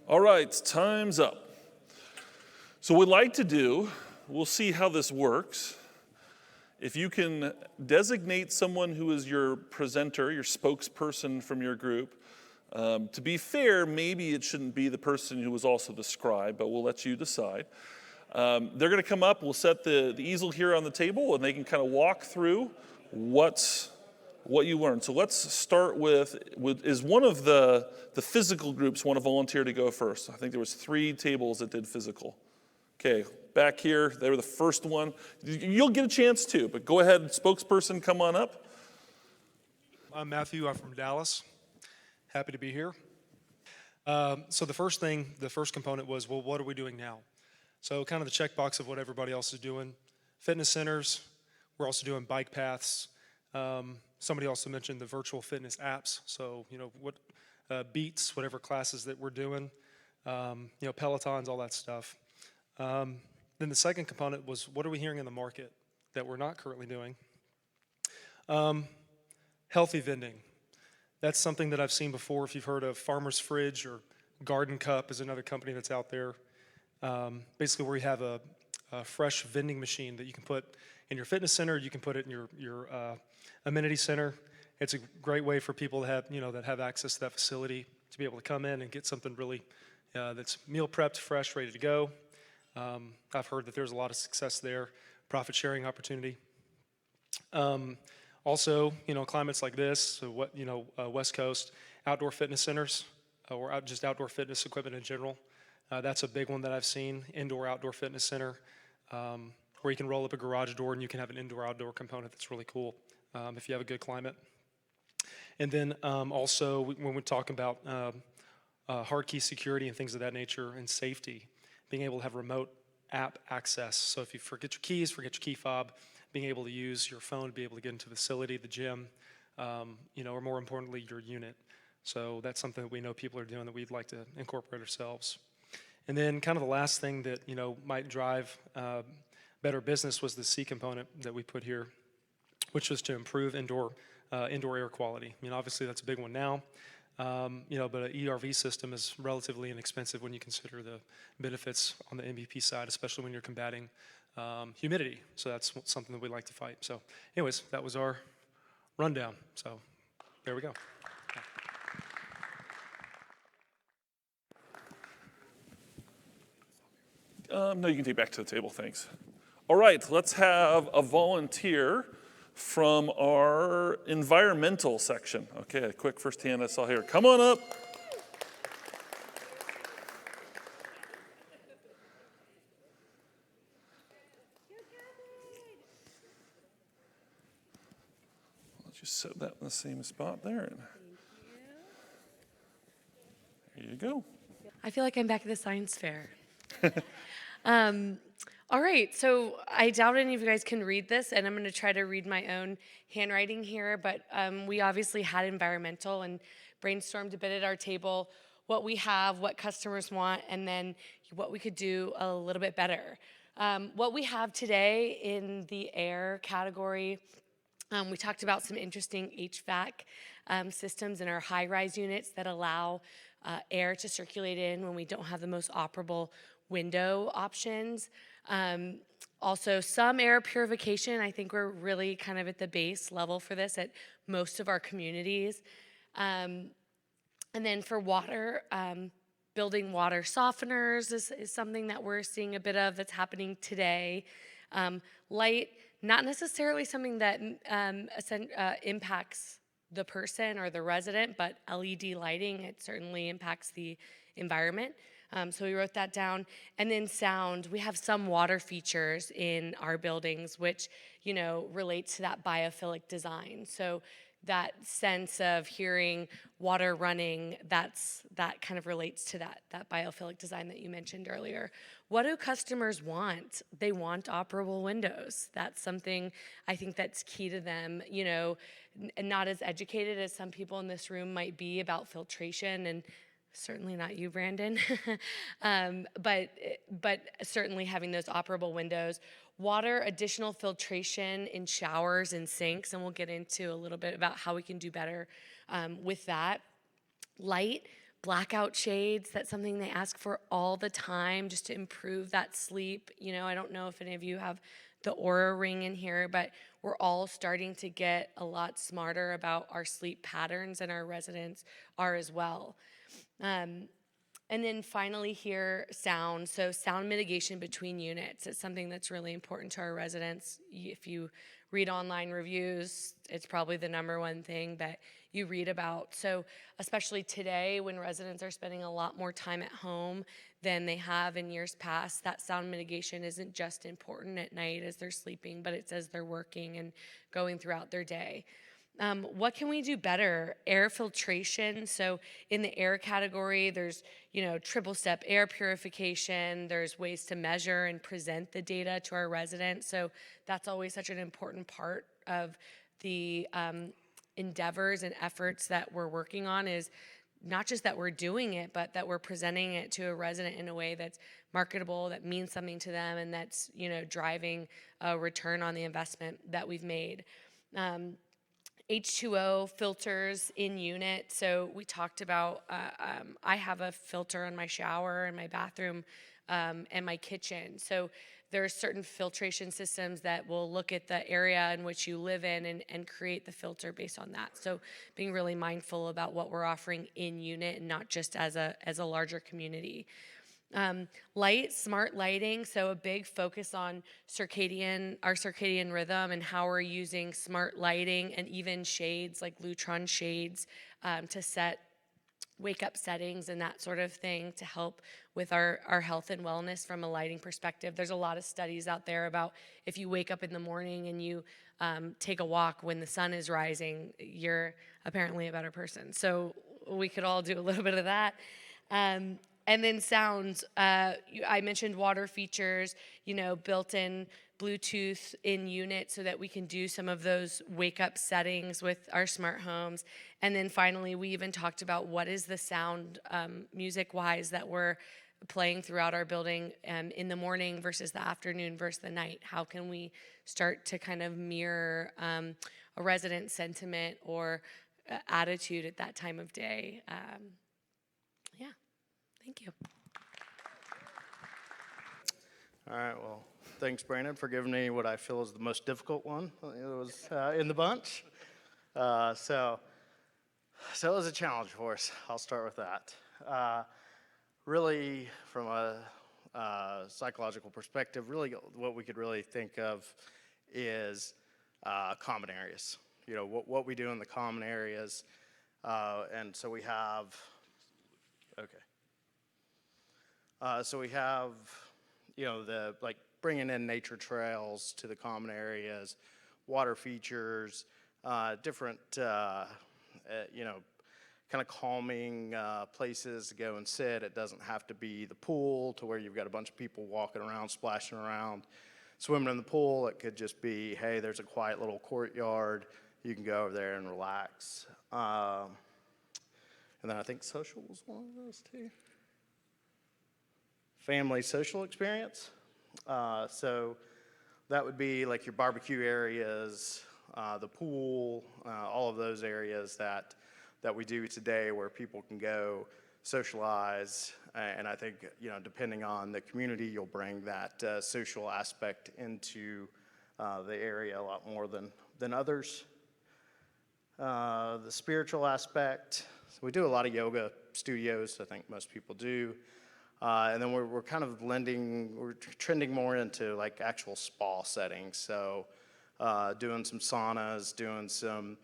All right, time's up. So what we'd like to do, we'll see how this works. If you can designate someone who is your presenter, your spokesperson from your group. To be fair, maybe it shouldn't be the person who was also the scribe, but we'll let you decide. They're going to come up, we'll set the easel here on the table, and they can kind of walk through what you learned. So let's start with is one of the physical groups want to volunteer to go first? I think there was 3 tables that did physical. Okay, back here, they were the first one. You'll get a chance too, but go ahead, spokesperson, come on up. I'm Matthew, I'm from Dallas. Happy to be here. So the first component was, well, what are we doing now? So kind of the checkbox of what everybody else is doing. Fitness centers, we're also doing bike paths. Somebody also mentioned the virtual fitness apps. So, what Beats, whatever classes that we're doing, Pelotons, all that stuff. Then the second component was, what are we hearing in the market that we're not currently doing? Healthy vending. That's something that I've seen before. If you've heard of Farmer's Fridge or Garden Cup is another company that's out there. Basically where you have a fresh vending machine that you can put in your fitness center, you can put it in your amenity center. It's a great way for people to have, that have access to that facility to be able to come in and get something really that's meal prepped, fresh, ready to go. I've heard that there's a lot of success there, profit sharing opportunity. Also, climates like this, so West Coast, outdoor fitness centers, or just outdoor fitness equipment in general. That's a big one that I've seen, indoor-outdoor fitness center, where you can roll up a garage door and you can have an indoor-outdoor component that's really cool if you have a good climate. And then also, when we talk about hard key security and things of that nature and safety, being able to have remote app access. So if you forget your keys, forget your key fob, being able to use your phone to be able to get into the facility, the gym, or more importantly, your unit. So that's something that we know people are doing that we'd like to incorporate ourselves. And then kind of the last thing that, might drive better business was the C component that we put here, which was to improve indoor air quality. Obviously that's a big one now. But an ERV system is relatively inexpensive when you consider the benefits on the MVP side, especially when you're combating humidity. So that's something that we like to fight. So anyways, that was our rundown. So there we go. No, you can take it back to the table, thanks. All right, let's have a volunteer from our environmental section. Okay, a quick first hand I saw here. Come on up. Let's just set that in the same spot there. And there you go. I feel like I'm back at the science fair. All right, so I doubt any of you guys can read this, and I'm going to try to read my own handwriting here, but we obviously had environmental and brainstormed a bit at our table what we have, what customers want, and then what we could do a little bit better. What we have today in the air category, we talked about some interesting HVAC systems in our high-rise units that allow air to circulate in when we don't have the most operable window options. Also, some air purification. I think we're really kind of at the base level for this at most of our communities. And then for water, building water softeners is something that we're seeing a bit of that's happening today. Light, not necessarily something that impacts the person or the resident, but LED lighting, it certainly impacts the environment. So we wrote that down. And then sound, we have some water features in our buildings, which, relates to that biophilic design. So that sense of hearing water running, that kind of relates to that biophilic design that you mentioned earlier. What do customers want? They want operable windows. That's something I think that's key to them, not as educated as some people in this room might be about filtration, and certainly not you, Brandon, but certainly having those operable windows. Water, additional filtration in showers and sinks, and we'll get into a little bit about how we can do better with that. Light, Blackout shades, that's something they ask for all the time just to improve that sleep. I don't know if any of you have the Aura Ring in here, but we're all starting to get a lot smarter about our sleep patterns, and our residents are as well. And then finally here, sound. So sound mitigation between units. It's something that's really important to our residents. If you read online reviews, it's probably the number one thing that you read about. So especially today when residents are spending a lot more time at home than they have in years past, that sound mitigation isn't just important at night as they're sleeping, but it's as they're working and going throughout their day. What can we do better? Air filtration. So in the air category, there's, triple step air purification. There's ways to measure and present the data to our residents. So that's always such an important part of the endeavors and efforts that we're working on, is not just that we're doing it, but that we're presenting it to a resident in a way that's marketable, that means something to them, and that's, driving a return on the investment that we've made. H2O filters in unit. So we talked about, I have a filter in my shower and my bathroom and my kitchen. So there are certain filtration systems that will look at the area in which you live in and create the filter based on that. So being really mindful about what we're offering in unit and not just as a larger community. Light, smart lighting, so a big focus on our circadian rhythm and how we're using smart lighting and even shades like Lutron shades to set wake up settings and that sort of thing to help with our health and wellness from a lighting perspective. There's a lot of studies out there about if you wake up in the morning and you take a walk when the sun is rising, you're apparently a better person. So we could all do a little bit of that. And then sounds, I mentioned water features, built-in Bluetooth in unit so that we can do some of those wake-up settings with our smart homes. And then finally, we even talked about what is the sound music-wise that we're playing throughout our building in the morning versus the afternoon versus the night. How can we start to kind of mirror a resident sentiment or attitude at that time of day? Yeah. Thank you. All right, well, thanks, Brandon, for giving me what I feel is the most difficult one. It was in the bunch. So it was a challenge for us. I'll start with that. Really, from a psychological perspective, really what we could really think of is common areas. What we do in the common areas. And so we have, okay. So we have, the bringing in nature trails to the common areas, water features, different, kind of calming places to go and sit. It doesn't have to be the pool to where you've got a bunch of people walking around, splashing around, swimming in the pool. It could just be, hey, there's a quiet little courtyard. You can go over there and relax. And then I think social was one of those too. Family social experience. So that would be like your barbecue areas, the pool, all of those areas that we do today where people can go socialize. And I think, depending on the community, you'll bring that social aspect into the area a lot more than others. The spiritual aspect. So we do a lot of yoga studios. I think most people do. And then we're kind of we're trending more into like actual spa settings. So doing some saunas, doing some,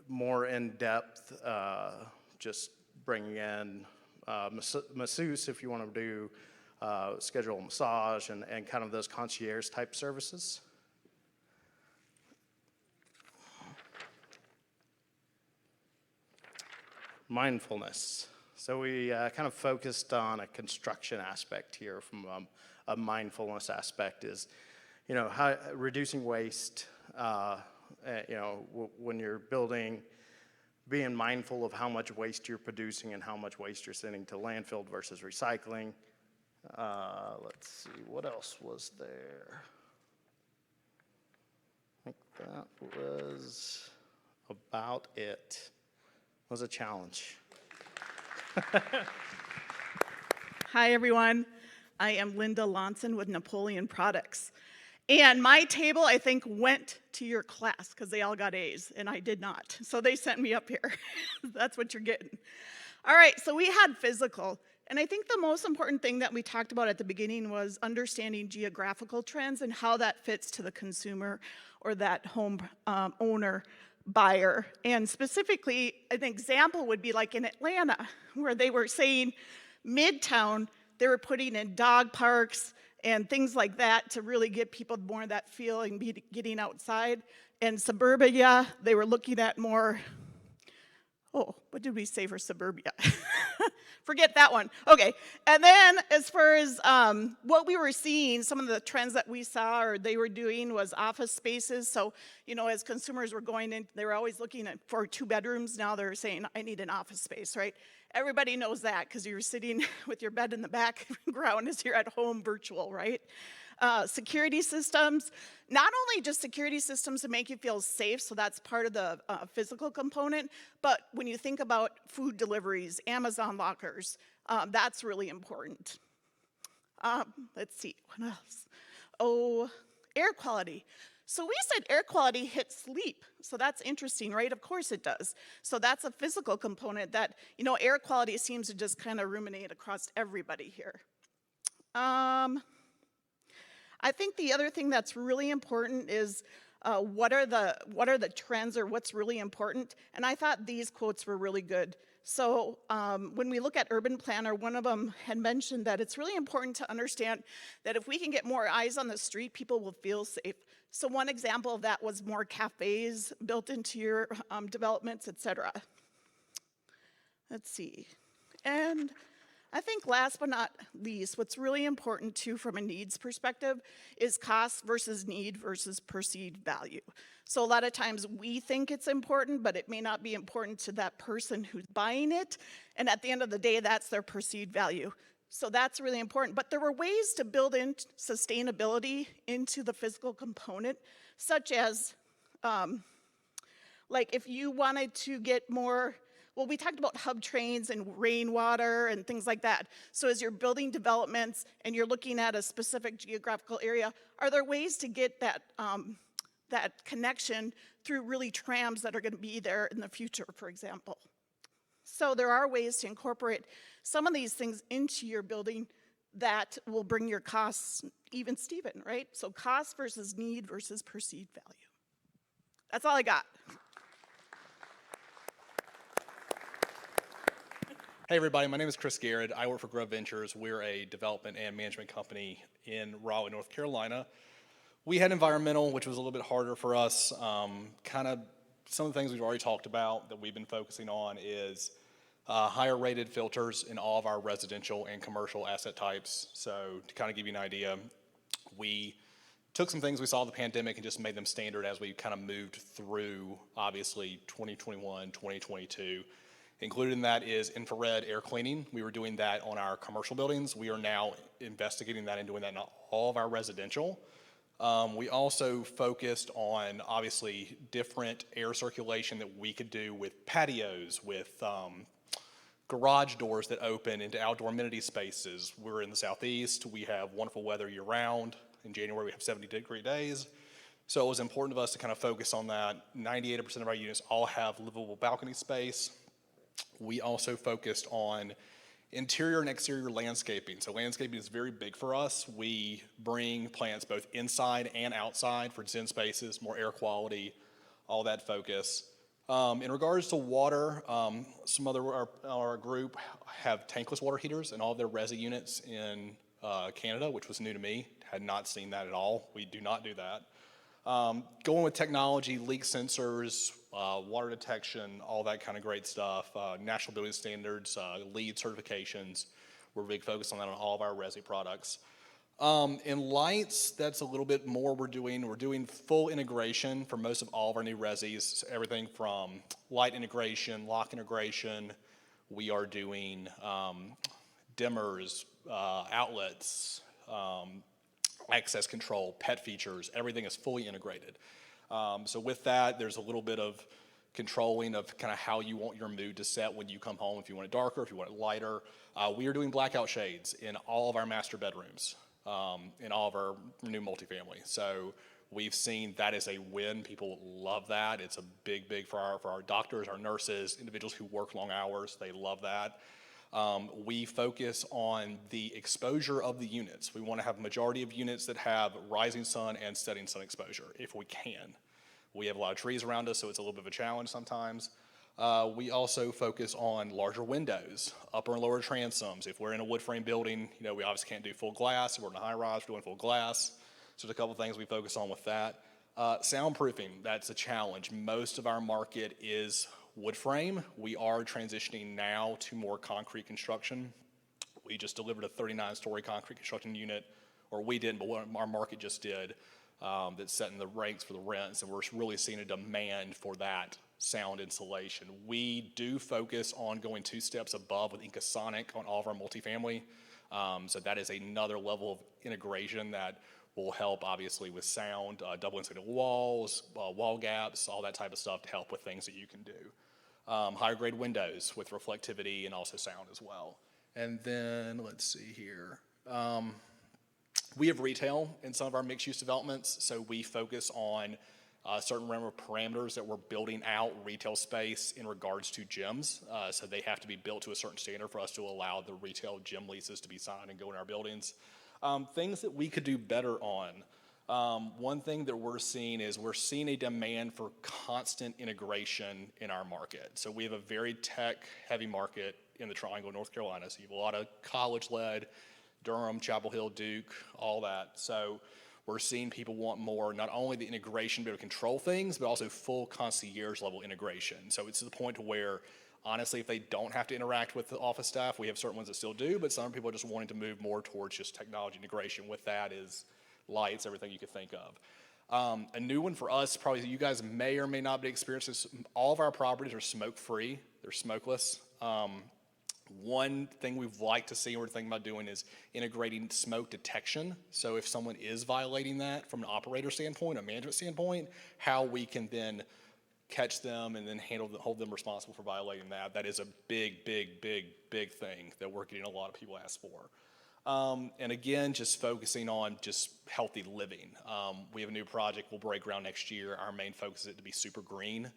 more in-depth, just bringing in masseuse if you want to do schedule a massage and kind of those concierge type services. Mindfulness. So we kind of focused on a construction aspect here from a mindfulness aspect is, how reducing waste, when you're building, being mindful of how much waste you're producing and how much waste you're sending to landfill versus recycling. Let's see, what else was there? I think that was about it. It was a challenge. Hi, everyone. I am Linda Lonson with Napoleon Products. And my table, I think, went to your class because they all got A's, and I did not. So they sent me up here. That's what you're getting. All right, so we had physical. And I think the most important thing that we talked about at the beginning was understanding geographical trends and how that fits to the consumer or that home owner buyer. And specifically, an example would be like in Atlanta, where they were saying Midtown, they were putting in dog parks and things like that to really get people more of that feel and getting outside. And suburbia, they were looking at more, oh, what did we say for suburbia? Forget that one. Okay, and then as far as what we were seeing, some of the trends that we saw or they were doing was office spaces. So, you know, as consumers were going in, they were always looking for 2 bedrooms. Now they're saying, I need an office space, right? Everybody knows that because you're sitting with your bed in the background as you're at home virtual, right? Security systems, not only just security systems to make you feel safe, so that's part of the physical component, but when you think about food deliveries, Amazon lockers, that's really important. Let's see, what else? Oh, air quality. So we said air quality hits sleep, so that's interesting, right? Of course it does. So that's a physical component that, you know, air quality seems to just kind of ruminate across everybody here. I think the other thing that's really important is what are the trends or what's really important? And I thought these quotes were really good. So when we look at Urban Planner, one of them had mentioned that it's really important to understand that if we can get more eyes on the street, people will feel safe. So one example of that was more cafes built into your developments, et cetera. Let's see. And I think last but not least, what's really important too from a needs perspective is cost versus need versus perceived value. So a lot of times we think it's important, but it may not be important to that person who's buying it. And at the end of the day, that's their perceived value. So that's really important. But there were ways to build in sustainability into the physical component, such as like if you wanted to get more, well, we talked about hub trains and rainwater and things like that. So as you're building developments and you're looking at a specific geographical area, are there ways to get that, that connection through really trams that are going to be there in the future, for example? So there are ways to incorporate some of these things into your building that will bring your costs even Steven, right? So cost versus need versus perceived value. That's all I got. Hey everybody, my name is Chris Garrett. I work for Grove Ventures. We're a development and management company in Raleigh, North Carolina. We had environmental, which was a little bit harder for us. Kind of some of the things we've already talked about that we've been focusing on is higher rated filters in all of our residential and commercial asset types. So to kind of give you an idea, we took some things we saw in the pandemic and just made them standard as we kind of moved through, obviously, 2021, 2022. Included in that is infrared air cleaning. We were doing that on our commercial buildings. We are now investigating that and doing that in all of our residential. We also focused on, obviously, different air circulation that we could do with patios, with garage doors that open into outdoor amenity spaces. We're in the southeast. We have wonderful weather year-round. In January, we have 70-degree days. So it was important to us to kind of focus on that. 98% of our units all have livable balcony space. We also focused on interior and exterior landscaping. So landscaping is very big for us. We bring plants both inside and outside for zen spaces, more air quality, all that focus. In regards to water, some other our group have tankless water heaters in all of their resi units in Canada, which was new to me. Had not seen that at all. We do not do that. Going with technology, leak sensors, water detection, all that kind of great stuff, national building standards, LEED certifications. We're big focus on that on all of our resi products. In lights, that's a little bit more we're doing. We're doing full integration for most of all of our new resis. So everything from light integration, lock integration. We are doing dimmers, outlets, access control, pet features, everything is fully integrated. So with that, there's a little bit of controlling of kind of how you want your mood to set when you come home, if you want it darker, if you want it lighter. We are doing blackout shades in all of our master bedrooms, in all of our new multifamily. So we've seen that as a win. People love that. It's a big for our doctors, our nurses, individuals who work long hours. They love that. We focus on the exposure of the units. We want to have a majority of units that have rising sun and setting sun exposure, if we can. We have a lot of trees around us, so it's a little bit of a challenge sometimes. We also focus on larger windows, upper and lower transoms. If we're in a wood frame building, we obviously can't do full glass. If we're in a high rise, we're doing full glass. So there's a couple things we focus on with that. Soundproofing, that's a challenge. Most of our market is wood frame. We are transitioning now to more concrete construction. We just delivered a 39-story concrete construction unit, or we didn't, but our market just did, that's setting the ranks for the rents, and we're really seeing a demand for that sound insulation. We do focus on going 2 steps above with Incasonic on all of our multifamily. So that is another level of integration that will help, obviously, with sound, double insulated walls, wall gaps, all that type of stuff to help with things that you can do. Higher grade windows with reflectivity and also sound as well. And then, let's see here. We have retail in some of our mixed-use developments, so we focus on certain parameters that we're building out retail space in regards to gyms. So they have to be built to a certain standard for us to allow the retail gym leases to be signed and go in our buildings. Things that we could do better on. One thing that we're seeing is we're seeing a demand for constant integration in our market. So we have a very tech-heavy market in the Triangle, North Carolina. So you have a lot of college-led, Durham, Chapel Hill, Duke, all that. So we're seeing people want more, not only the integration to be able to control things, but also full concierge level integration. So it's to the point to where, honestly, if they don't have to interact with the office staff, we have certain ones that still do, but some people are just wanting to move more towards just technology integration. With that is lights, everything you could think of. A new one for us, probably you guys may or may not be experiencing this. All of our properties are smoke-free. They're smokeless. One thing we've liked to see and we're thinking about doing is integrating smoke detection. So if someone is violating that from an operator standpoint, a management standpoint, how we can then catch them and then hold them responsible for violating that. That is a big thing that we're getting a lot of people ask for. And again, just focusing on just healthy living. We have a new project we'll break ground next year. Our main focus is it to be super green.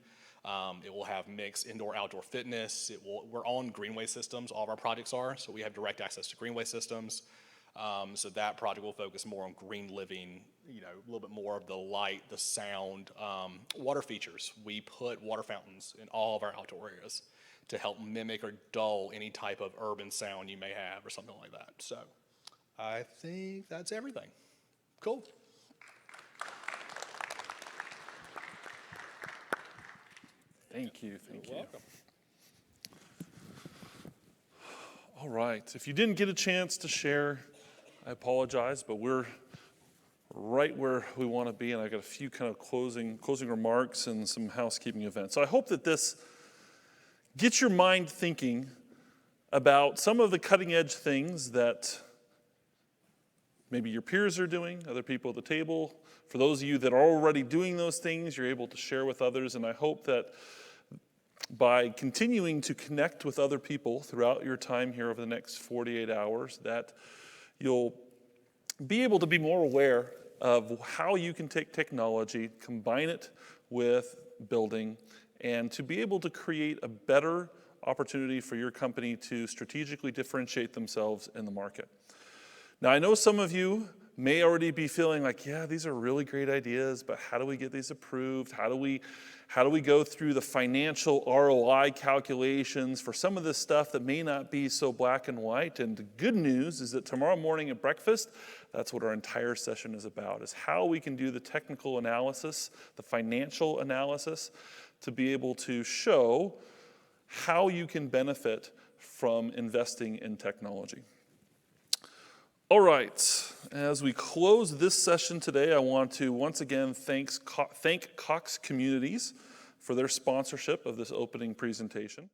It will have mixed indoor-outdoor fitness. We're on greenway systems, all of our projects are, so we have direct access to greenway systems. So that project will focus more on green living, a little bit more of the light, the sound, water features. We put water fountains in all of our outdoor areas to help mimic or dull any type of urban sound you may have or something like that. So I think that's everything. Cool. Thank you. You're welcome. All right. If you didn't get a chance to share, I apologize, but we're right where we want to be, and I got a few kind of closing remarks and some housekeeping events. So I hope that this gets your mind thinking about some of the cutting edge things that maybe your peers are doing, other people at the table. For those of you that are already doing those things, you're able to share with others, and I hope that by continuing to connect with other people throughout your time here over the next 48 hours, that you'll be able to be more aware of how you can take technology, combine it with building, and to be able to create a better opportunity for your company to strategically differentiate themselves in the market. Now, I know some of you may already be feeling like, yeah, these are really great ideas, but how do we get these approved? How do we go through the financial ROI calculations for some of this stuff that may not be so black and white? And the good news is that tomorrow morning at breakfast, that's what our entire session is about, is how we can do the technical analysis, the financial analysis, to be able to show how you can benefit from investing in technology. All right, as we close this session today, I want to once again thank Cox Communities for their sponsorship of this opening presentation.